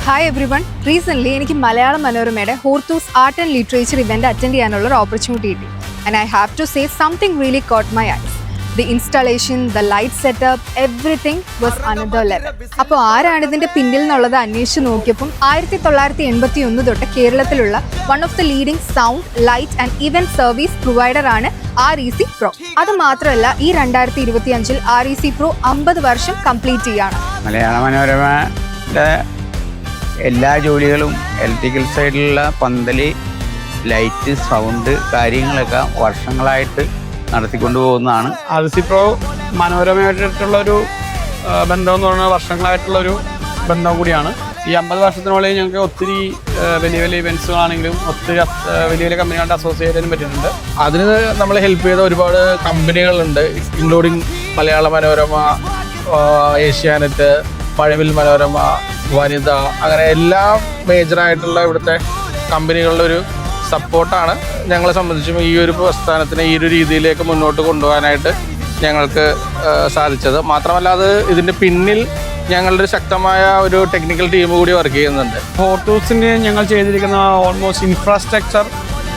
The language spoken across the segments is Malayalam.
Hi every one. റീസെൻ്റ്ലി എനിക്ക് മലയാള മനോരമയുടെ Hortus art and literature event attend ചെയ്യാനുള്ള ഒരു ഓപ്പർച്യൂണിറ്റി കിട്ടി. And I have to say something really caught my eyes. The installation, the light setup, everything was another level. അപ്പോൾ ആരാണ് ഇതിൻ്റെ പിന്നിൽ എന്നുള്ളത് അന്വേഷിച്ച് നോക്കിയപ്പം 1981 തൊട്ട് കേരളത്തിലുള്ള one of the leading sound, light and event service provider ആണ് REC Pro. അത് മാത്രമല്ല, ഈ 2025 REC Pro 50 വർഷം കംപ്ലീറ്റ് ചെയ്യാണ്. മലയാള മനോരമയുടെ എല്ലാ ജോലികളും ഇലക്ട്രിക്കൽ സൈഡിലുള്ള പന്തല്, ലൈറ്റ്, സൗണ്ട് കാര്യങ്ങളൊക്കെ വർഷങ്ങളായിട്ട് നടത്തിക്കൊണ്ടു പോകുന്നതാണ്. REC Pro മനോരമയായിട്ടുള്ളൊരു ബന്ധം എന്ന് പറയുന്നത് വർഷങ്ങളായിട്ടുള്ളൊരു ബന്ധം കൂടിയാണ്. ഈ 50 വർഷത്തിനുള്ളിൽ ഞങ്ങൾക്ക് ഒത്തിരി വലിയ വലിയ ഇവൻറ്റ്സുകളാണെങ്കിലും ഒത്തിരി വലിയ വലിയ കമ്പനികളുടെ അസോസിയേറ്റ് ചെയ്യാനും പറ്റുന്നുണ്ട്. അതിന് നമ്മളെ ഹെൽപ്പ് ചെയ്ത ഒരുപാട് കമ്പനികളുണ്ട്, ഇൻക്ലൂഡിങ് മലയാള മനോരമ, ഏഷ്യാനെറ്റ്, പഴവിൽ മനോരമ, വനിത, അങ്ങനെ എല്ലാ മേജറായിട്ടുള്ള ഇവിടുത്തെ കമ്പനികളുടെ ഒരു സപ്പോർട്ടാണ് ഞങ്ങളെ സംബന്ധിച്ചും ഈ ഒരു പ്രസ്ഥാനത്തിനെ ഈ ഒരു രീതിയിലേക്ക് മുന്നോട്ട് കൊണ്ടുപോകാനായിട്ട് ഞങ്ങൾക്ക് സാധിച്ചത്. മാത്രമല്ല, അത് ഇതിൻ്റെ പിന്നിൽ ഞങ്ങളുടെ ശക്തമായ ഒരു ടെക്നിക്കൽ ടീം കൂടി വർക്ക് ചെയ്യുന്നുണ്ട്. ഹോർത്തൂസിന് ഞങ്ങൾ ചെയ്തിരിക്കുന്ന almost infrastructure,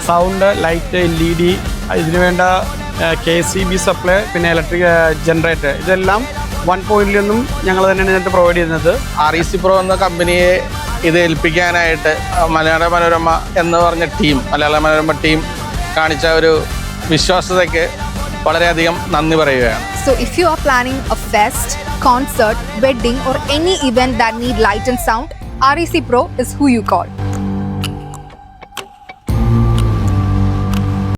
sound, light, LED, ഇതിനു വേണ്ട KCB സപ്ലൈ, പിന്നെ ഇലക്ട്രിക് ജനറേറ്റർ, ഇതെല്ലാം 1 പോയിന്റിൽ നിന്നും ഞങ്ങൾ തന്നെയാണ് ഇതിനകത്ത് പ്രൊവൈഡ് ചെയ്യുന്നത്. REC Pro എന്ന കമ്പനിയെ ഇത് ഏൽപ്പിക്കാനായിട്ട് മലയാള മനോരമ എന്ന് പറഞ്ഞ ടീം, മലയാള മനോരമ ടീം കാണിച്ച ഒരു വിശ്വാസതയ്ക്ക് വളരെയധികം നന്ദി പറയുകയാണ്. So if you are planning a fest, concert, wedding or any event that need light and sound, REC Pro is who you call.